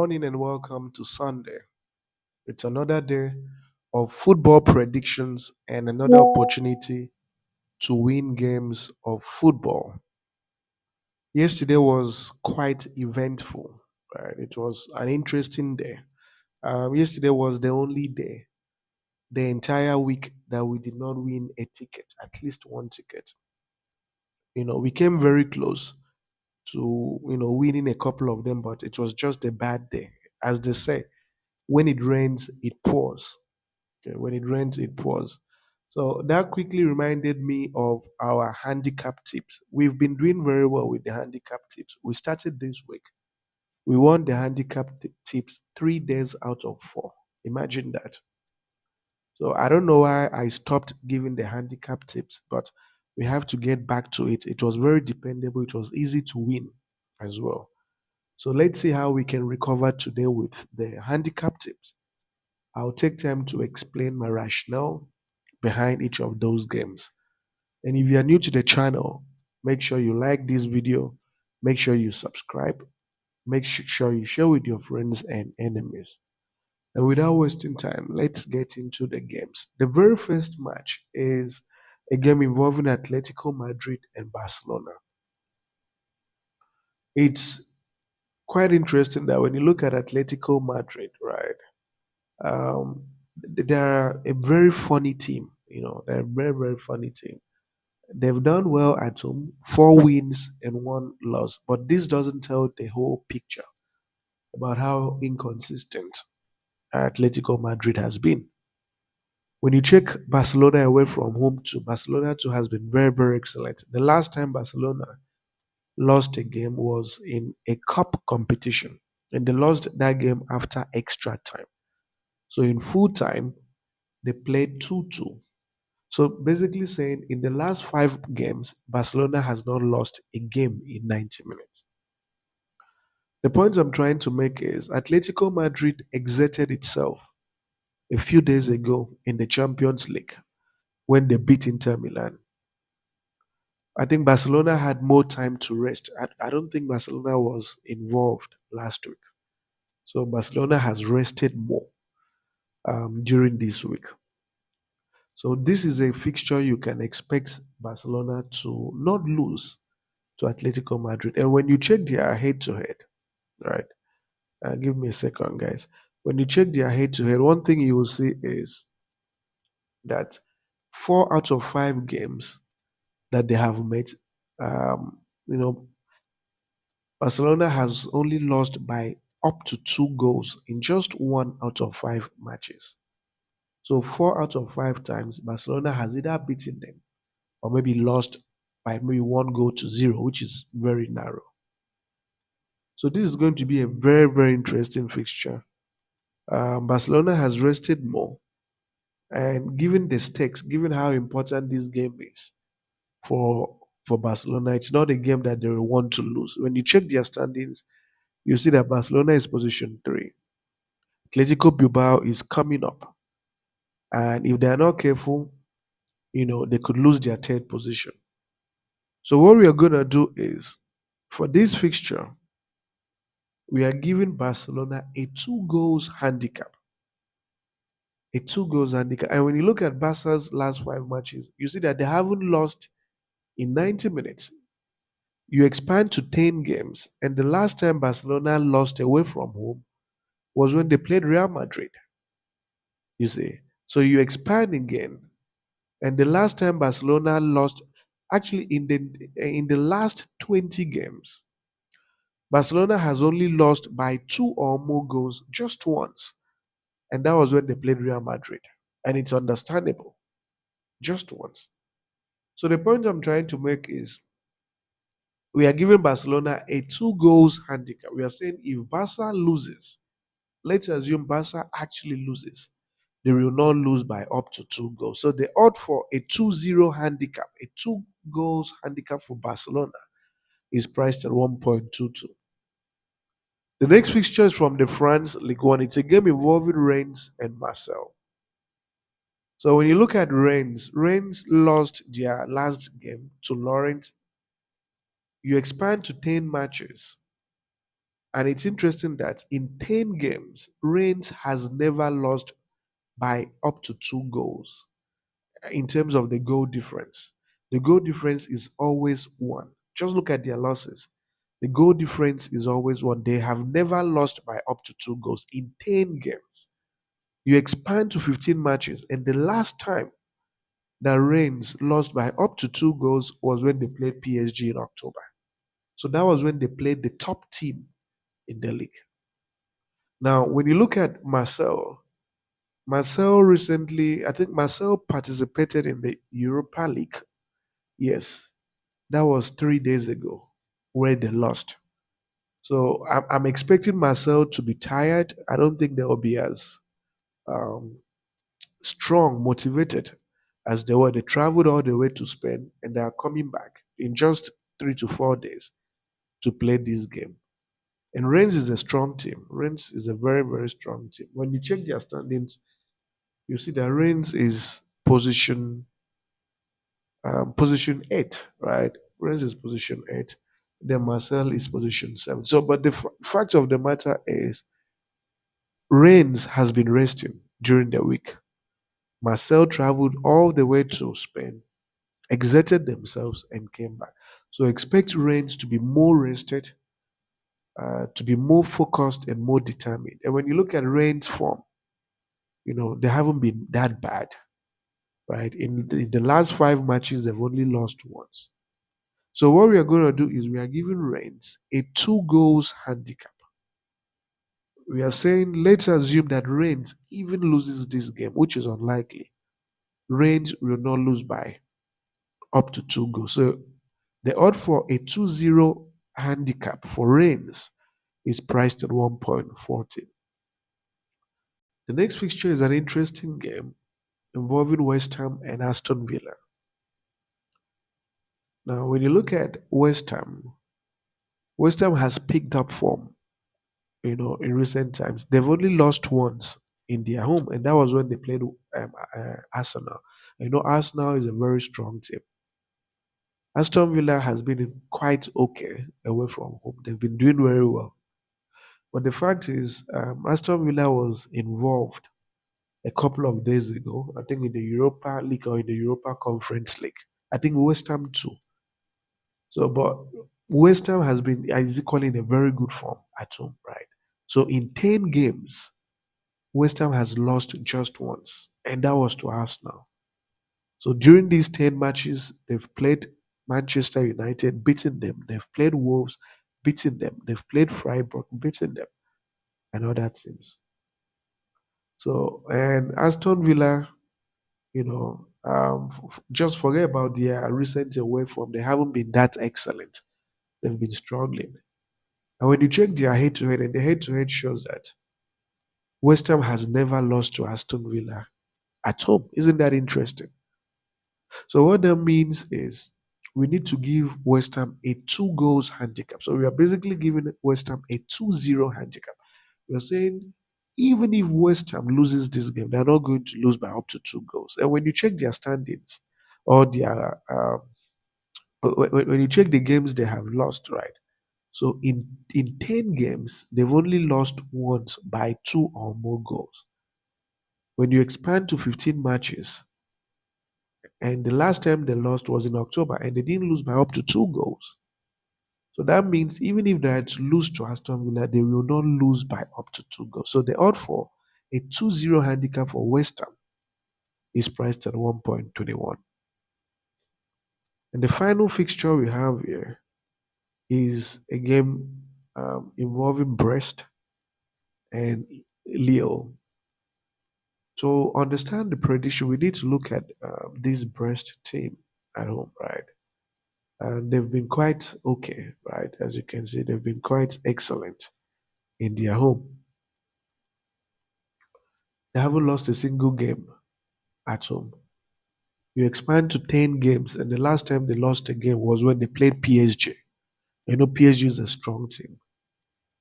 Morning and welcome to Sunday. It's another day of football predictions and another opportunity to win games of football. Yesterday was quite eventful. Right? It was an interesting day. Yesterday was the only day, the entire week, that we did not win a ticket, at least one ticket. We came very close to winning a couple of them, but it was just a bad day. As they say, when it rains, it pours. Okay, when it rains, it pours. So that quickly reminded me of our handicap tips. We've been doing very well with the handicap tips. We started this week. We won the handicap tips 3 days out of 4. Imagine that. So I don't know why I stopped giving the handicap tips, but we have to get back to it. It was very dependable. It was easy to win as well. So let's see how we can recover today with the handicap tips. I'll take time to explain my rationale behind each of those games. And if you are new to the channel, make sure you like this video, make sure you subscribe, make sure you share with your friends and enemies. And without wasting time, let's get into the games. The very first match is a game involving Atletico Madrid and Barcelona. It's quite interesting that when you look at Atletico Madrid, right, um, they're a very funny team. They're a very, very funny team. They've done well at home, 4 wins and 1 loss, but this doesn't tell the whole picture about how inconsistent Atletico Madrid has been. When you check Barcelona away from home too, Barcelona too has been very, very excellent. The last time Barcelona lost a game was in a cup competition, and they lost that game after extra time. So in full time, they played 2-2. So basically saying in the last 5 games, Barcelona has not lost a game in 90 minutes. The point I'm trying to make is Atletico Madrid exerted itself a few days ago in the Champions League when they beat Inter Milan. I think Barcelona had more time to rest. I don't think Barcelona was involved last week. So Barcelona has rested more during this week. So this is a fixture you can expect Barcelona to not lose to Atletico Madrid. And when you check their head to head, right? Give me a second, guys. When you check their head to head, one thing you will see is that 4 out of 5 games that they have met, um, you know, Barcelona has only lost by up to 2 goals in just 1 out of 5 matches. So 4 out of 5 times, Barcelona has either beaten them or maybe lost by maybe 1 goal to 0, which is very narrow. So this is going to be a very, very interesting fixture. Barcelona has rested more, and given the stakes, given how important this game is for Barcelona, it's not a game that they will want to lose. When you check their standings, you see that Barcelona is position 3. Atletico Bilbao is coming up, and if they are not careful, they could lose their third position. So what we are gonna do is, for this fixture, we are giving Barcelona a 2 goals handicap. A 2 goals handicap. And when you look at Barca's last 5 matches, you see that they haven't lost in 90 minutes. You expand to 10 games, and the last time Barcelona lost away from home was when they played Real Madrid. You see. So you expand again, and the last time Barcelona lost, actually in the last 20 games, Barcelona has only lost by 2 or more goals just once, and that was when they played Real Madrid. And it's understandable, just once. So the point I'm trying to make is we are giving Barcelona a 2 goals handicap. We are saying if Barca loses, let's assume Barca actually loses, they will not lose by up to 2 goals. So the odd for a 2-0 handicap, a 2 goals handicap for Barcelona is priced at 1.22. The next fixture is from the France Ligue 1. It's a game involving Reims and Marseille. So when you look at Reims, Reims lost their last game to Lorient. You expand to 10 matches. And it's interesting that in 10 games, Reims has never lost by up to 2 goals in terms of the goal difference. The goal difference is always one. Just look at their losses. The goal difference is always one. They have never lost by up to 2 goals in 10 games. You expand to 15 matches, and the last time that Reims lost by up to 2 goals was when they played PSG in October. So that was when they played the top team in the league. Now, when you look at Marcel recently, I think Marcel participated in the Europa League. Yes, that was 3 days ago where they lost. So I'm expecting Marcel to be tired. I don't think they will be as um, strong, motivated as they were. They traveled all the way to Spain and they are coming back in just 3 to 4 days to play this game. And Rennes is a strong team. Rennes is a very, very strong team. When you check their standings, you see that Rennes is position 8, right? Rennes is position 8. Then Marcel is position 7. So, but the fact of the matter is, Rennes has been resting during the week. Marcel traveled all the way to Spain, exerted themselves, and came back. So expect Rennes to be more rested, to be more focused and more determined. And when you look at Rennes' form, they haven't been that bad, right? In the last 5 matches, they've only lost once. So what we are going to do is we are giving Rennes a 2 goals handicap. We are saying let's assume that Rennes even loses this game, which is unlikely. Rennes will not lose by up to 2 goals. So the odd for a 2-0 handicap for Rennes is priced at 1.40. The next fixture is an interesting game involving West Ham and Aston Villa. Now, when you look at West Ham has picked up form, in recent times. They've only lost once in their home, and that was when they played Arsenal. Arsenal is a very strong team. Aston Villa has been quite okay away from home. They've been doing very well. But the fact is, Aston Villa was involved a couple of days ago, I think in the Europa League or in the Europa Conference League. I think West Ham too. So, but West Ham is equally in a very good form at home, right? So in 10 games, West Ham has lost just once, and that was to Arsenal. So during these 10 matches, they've played Manchester United, beaten them. They've played Wolves, beaten them. They've played Freiburg, beaten them, and other teams. So, and Aston Villa, just forget about their recent away form. They haven't been that excellent. They've been struggling. And when you check their head to head, and the head to head shows that West Ham has never lost to Aston Villa at home. Isn't that interesting? So what that means is we need to give West Ham a 2 goals handicap. So we are basically giving West Ham a 2-0 handicap. We're saying even if West Ham loses this game, they're not going to lose by up to 2 goals. And when you check their standings or when you check the games they have lost, right? So in 10 games, they've only lost once by 2 or more goals. When you expand to 15 matches, and the last time they lost was in October, and they didn't lose by up to 2 goals. So that means even if they had to lose to Aston Villa, they will not lose by up to 2 goals. So the odd for a 2-0 handicap for West Ham is priced at 1.21. And the final fixture we have here is a game involving Brest and Lille. To understand the prediction, we need to look at this Brest team at home, right? And they've been quite okay, right? As you can see, they've been quite excellent in their home. They haven't lost a single game at home. You expand to 10 games, and the last time they lost a game was when they played PSG. PSG is a strong team,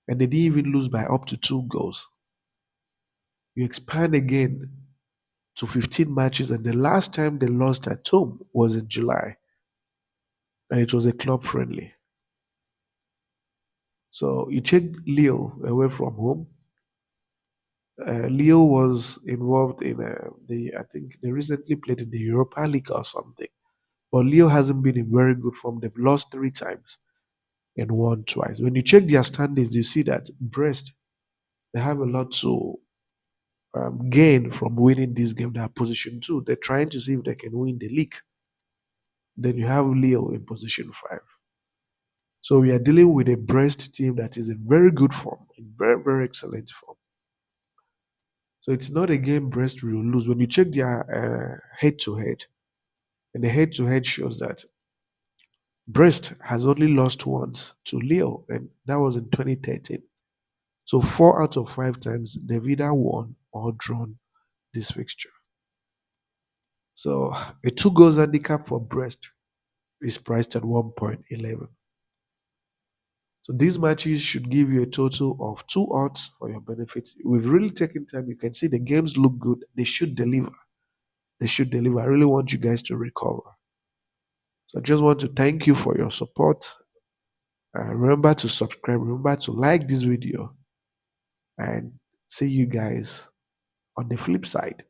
and they didn't even lose by up to 2 goals. You expand again to 15 matches, and the last time they lost at home was in July, and it was a club friendly. So you check Leo away from home. Leo was involved in I think they recently played in the Europa League or something. But Leo hasn't been in very good form. They've lost three times and won twice. When you check their standings, you see that Brest, they have a lot to gain from winning this game. They are position two. They're trying to see if they can win the league. Then you have Leo in position five. So we are dealing with a Brest team that is in very good form, in very, very excellent form. So it's not a game Brest will lose. When you check their head to head, and the head to head shows that Brest has only lost once to Leo, and that was in 2013. So 4 out of 5 times they've either won or drawn this fixture. So a two goals handicap for Brest is priced at 1.11. So these matches should give you a total of 2 odds for your benefit. We've really taken time. You can see the games look good. They should deliver. They should deliver. I really want you guys to recover. So I just want to thank you for your support. Remember to subscribe. Remember to like this video and see you guys on the flip side.